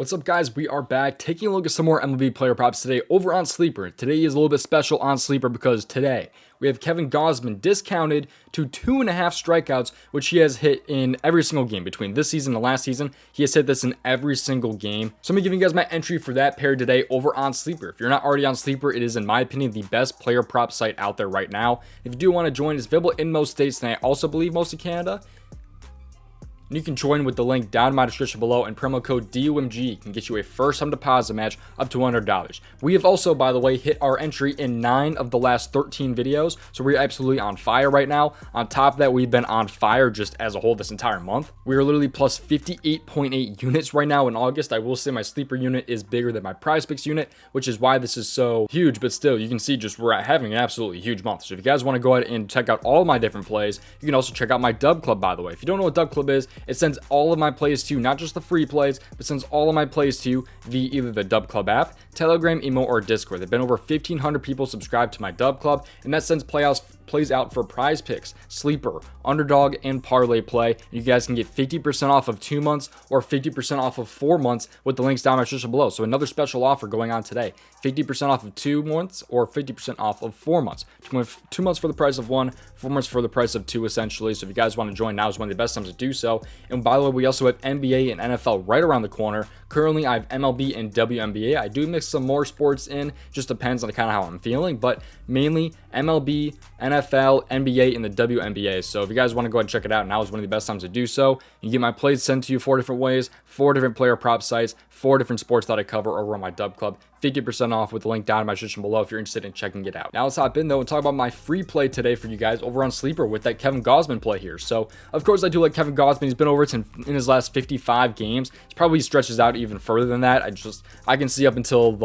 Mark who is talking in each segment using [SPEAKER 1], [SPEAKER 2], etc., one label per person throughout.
[SPEAKER 1] What's up, guys? We are back taking a look at some more MLB player props today over on Sleeper. Today is a little bit special on Sleeper because today we have Kevin Gausman discounted to 2.5 strikeouts, which he has hit in every single game between this season and last season. He has hit this in every single game. So I'm gonna give you guys my entry for that pair today over on Sleeper. If you're not already on Sleeper, it is, in my opinion, the best player prop site out there right now. If you do want to join, it's available in most states, and I also believe most of Canada. And you can join with the link down in my description below, and promo code DOMG can get you a first time deposit match up to $100. We have also, by the way, hit our entry in 9 of the last 13 videos, so we're absolutely on fire right now. On top of that, we've been on fire just as a whole this entire month. We are literally plus 58.8 units right now in August. I will say my Sleeper unit is bigger than my prizepicks unit, which is why this is so huge, but still, you can see just we're having an absolutely huge month. So if you guys want to go ahead and check out all my different plays, you can also check out my Dub Club, by the way. If you don't know what Dub Club is, it sends all of my plays to you, not just the free plays, but sends all of my plays to you via either the Dub Club app, Telegram, Emo, or Discord. There've been over 1,500 people subscribed to my Dub Club, and that sends plays out for prize picks, sleeper, underdog, and parlay play. You guys can get 50% off of 2 months or 50% off of 4 months with the links down in my description below. So another special offer going on today, 50% off of 2 months or 50% off of 4 months. 2 months for the price of 1, 4 months for the price of 2, essentially. So if you guys want to join, now is one of the best times to do so. And by the way, we also have NBA and NFL right around the corner. Currently, I have MLB and WNBA. I do mix some more sports in, just depends on kind of how I'm feeling, but mainly MLB, NFL, NBA, and the WNBA. So if you guys want to go ahead and check it out, now is one of the best times to do so. You get my plays sent to you 4 different ways, 4 different player prop sites, 4 different sports that I cover over on my Dub Club. 50% off with the link down in my description below if you're interested in checking it out. Now let's hop in though and talk about my free play today for you guys over on Sleeper with that Kevin Gausman play here. So of course I do like Kevin Gausman. He's been over it in his last 55 games. It probably stretches out even further than that. I can see up until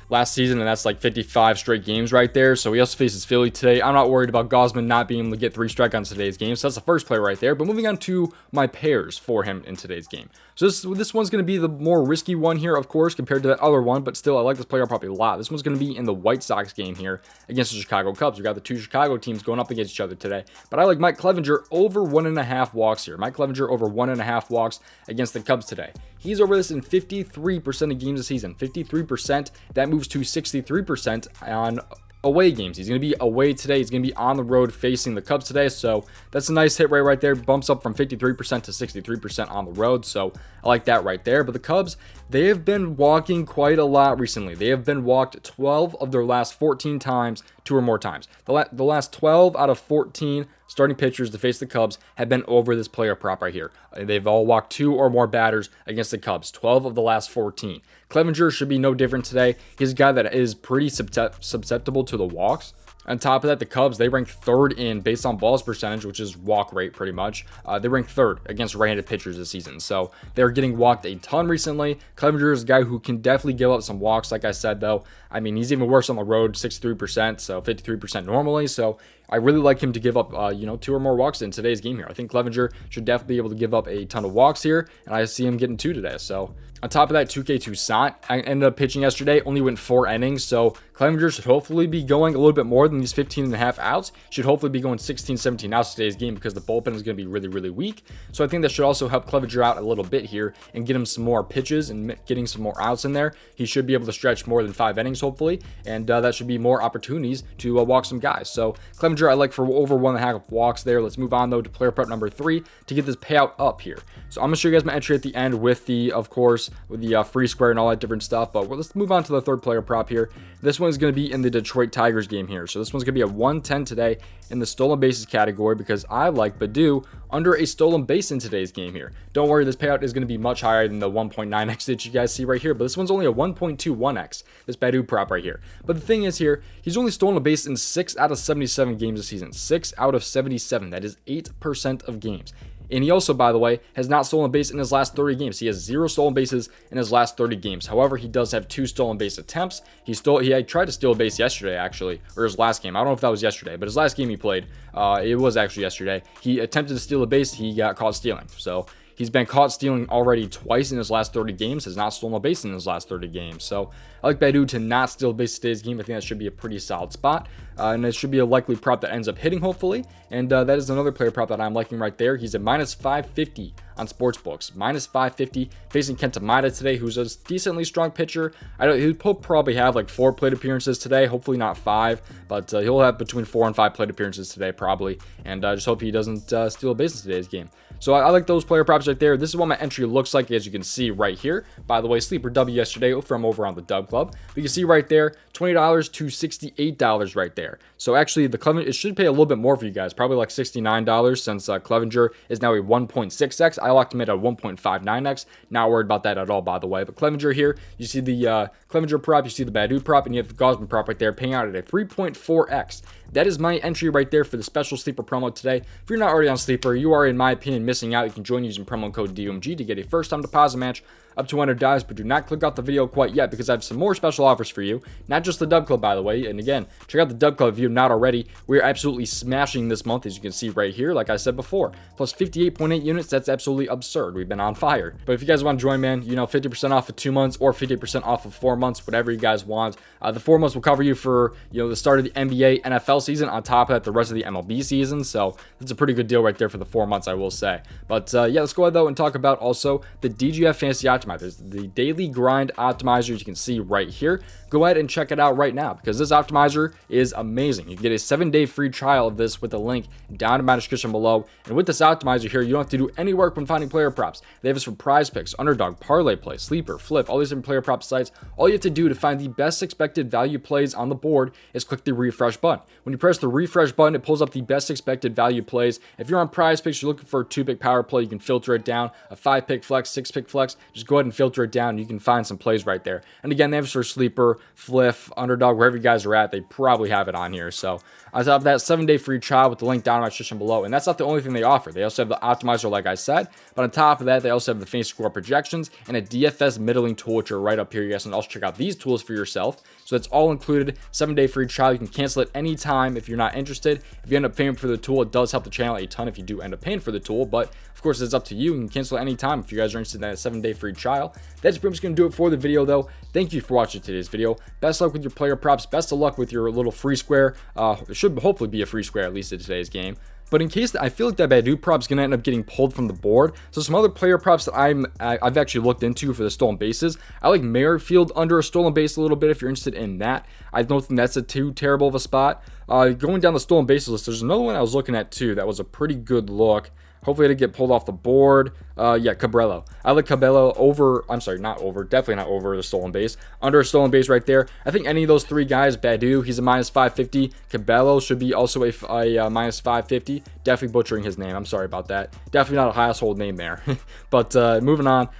[SPEAKER 1] last season, and that's like 55 straight games right there. So he also faces Philly today. I'm not worried about Gausman not being able to get 3 strikeouts in today's game. So that's the first play right there. But moving on to my pairs for him in today's game. So this one's going to be the more risky one here, of course, compared to that other one, but still I like this player probably a lot. This one's going to be in the White Sox game here against the Chicago Cubs. We got the 2 Chicago teams going up against each other today, but I like Mike Clevenger over 1.5 walks here. Mike Clevenger over 1.5 walks against the Cubs today. He's over this in 53% of games this season. 53%, that moves to 63% on away games. He's going to be away today. He's going to be on the road facing the Cubs today. So that's a nice hit rate right there. Bumps up from 53% to 63% on the road. So I like that right there. But the Cubs, they have been walking quite a lot recently. They have been walked 12 of their last 14 times, 2 or more times. The last 12 out of 14 starting pitchers to face the Cubs have been over this player prop right here. They've all walked 2 or more batters against the Cubs, 12 of the last 14. Clevenger should be no different today. He's a guy that is pretty susceptible to the walks. On top of that, the Cubs, they rank 3rd in based on balls percentage, which is walk rate pretty much. They rank 3rd against right-handed pitchers this season. So they're getting walked a ton recently. Clevenger is a guy who can definitely give up some walks, like I said, though. I mean, he's even worse on the road, 63%, so 53% normally. So I really like him to give up, 2 or more walks in today's game here. I think Clevenger should definitely be able to give up a ton of walks here, and I see him getting 2 today. So on top of that, 2K Toussaint, I ended up pitching yesterday, only went 4 innings, so Clevenger should hopefully be going a little bit more than these 15.5 outs. Should hopefully be going 16, 17 outs today's game because the bullpen is going to be really, really weak. So I think that should also help Clevenger out a little bit here and get him some more pitches and getting some more outs in there. He should be able to stretch more than 5 innings, hopefully, and that should be more opportunities to walk some guys. So Clevenger, I like for over 1.5 walks there. Let's move on, though, to player prep number 3 to get this payout up here. So I'm going to show you guys my entry at the end with the, of course, with the free square and all that different stuff. But let's move on to the 3rd player prop here. This one is going to be in the Detroit Tigers game here. So this one's going to be at 110 today in the stolen bases category because I like Badoo under a stolen base in today's game here. Don't worry, this payout is going to be much higher than the 1.9x that you guys see right here, but this one's only a 1.21x, this Badoo prop right here. But the thing is here, he's only stolen a base in 6 out of 77 games this season. 6 out of 77. That is 8% of games. And he also, by the way, has not stolen a base in his last 30 games. He has 0 stolen bases in his last 30 games. However, he does have 2 stolen base attempts. He tried to steal a base yesterday, actually, or his last game. I don't know if that was yesterday, but his last game he played, it was actually yesterday. He attempted to steal a base. He got caught stealing. So he's been caught stealing already twice in his last 30 games, has not stolen a base in his last 30 games. So I like Badoo to not steal a base today's game. I think that should be a pretty solid spot. And it should be a likely prop that ends up hitting, hopefully. And that is another player prop that I'm liking right there. He's at minus 550 on sportsbooks. Minus 550 facing Kenta Maeda today, who's a decently strong pitcher. He'll probably have like 4 plate appearances today, hopefully not 5, but he'll have between 4 and 5 plate appearances today probably, and I just hope he doesn't steal a base in today's game. So I like those player props right there. This is what my entry looks like, as you can see right here. By the way, sleeper W yesterday from over on the Dub Club. You can see right there, $20 to $68 right there. So actually, the Clevenger, it should pay a little bit more for you guys, probably like $69, since Clevenger is now a 1.6x. I locked him at a 1.59x. Not worried about that at all, by the way. But Clevenger here, you see the Clevenger prop, you see the Badoo prop, and you have the Gausman prop right there, paying out at a 3.4x. That is my entry right there for the special sleeper promo today. If you're not already on sleeper, you are, in my opinion, missing out. You can join using promo code DOMG to get a first-time deposit match up to $100, but do not click off the video quite yet, because I have some more special offers for you. Not just the Dub Club, by the way. And again, check out the Dub Club if you're not already. We're absolutely smashing this month, as you can see right here, like I said before. Plus 58.8 units, that's absolutely absurd. We've been on fire. But if you guys want to join, man, you know, 50% off of 2 months or 50% off of 4 months, whatever you guys want. The 4 months will cover you for, you know, the start of the NBA, NFL season. On top of that, the rest of the MLB season. So that's a pretty good deal right there for the 4 months, I will say. But yeah, let's go ahead though and talk about also the DGF Fantasy Optimizers, the daily grind optimizers you can see right here. Go ahead and check it out right now, because this optimizer is amazing. You get a 7-day free trial of this with a link down in my description below. And with this optimizer here, you don't have to do any work when finding player props. They have this for prize picks, underdog, parlay play, sleeper, flip, all these different player prop sites. All you have to do to find the best expected value plays on the board is click the refresh button. When you press the refresh button, it pulls up the best expected value plays. If you're on prize picks, you're looking for a 2-pick power play, you can filter it down. A 5-pick flex, 6-pick flex, just go ahead and filter it down. You can find some plays right there. And again, they have this for sleeper, flip, underdog, wherever you guys are at, they probably have it on here. So on top of that, 7-day free trial with the link down in my description below. And that's not the only thing they offer. They also have the optimizer, like I said, but on top of that, they also have the fantasy score projections and a DFS middling tool, which are right up here. You guys can also check out these tools for yourself. So that's all included. 7-day free trial. You can cancel it anytime if you're not interested. If you end up paying for the tool, it does help the channel a ton if you do end up paying for the tool, but of course it's up to you. You can cancel it anytime if you guys are interested in that 7-day free trial. That's pretty much going to do it for the video though. Thank you for watching today's video. Best luck with your player props. Best of luck with your little free square. It should hopefully be a free square, at least in today's game. But in case I feel like that Badoo prop is going to end up getting pulled from the board, so some other player props that I've actually looked into for the stolen bases. I like Merrifield under a stolen base a little bit if you're interested in that. I don't think that's too terrible of a spot. Going down the stolen bases list, there's another one I was looking at too that was a pretty good look. Hopefully it didn't get pulled off the board. Yeah, Cabello. I like Cabello over, I'm sorry, not over, definitely not over the stolen base. Under a stolen base right there. I think any of those 3 guys, Badoo, he's a minus 550. Cabello should be also a minus 550. Definitely butchering his name. I'm sorry about that. Definitely not a household name there. But moving on,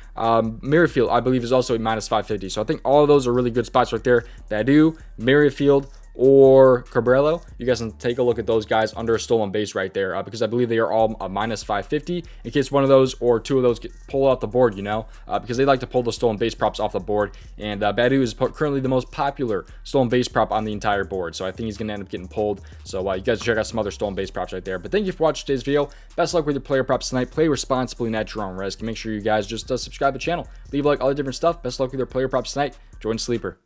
[SPEAKER 1] Merrifield, I believe, is also a minus 550. So I think all of those are really good spots right there. Badoo, Merrifield, or Cabello. You guys can take a look at those guys under a stolen base right there, because I believe they are all a minus 550 in case one of those or 2 of those get pulled off the board, you know, because they like to pull the stolen base props off the board. And Badoo is currently the most popular stolen base prop on the entire board, so I think he's going to end up getting pulled. So you guys check out some other stolen base props right there. But thank you for watching today's video. Best luck with your player props tonight. Play responsibly and at your own risk. And make sure you guys just subscribe to the channel, leave a like, all the different stuff. Best luck with your player props tonight. Join Sleeper.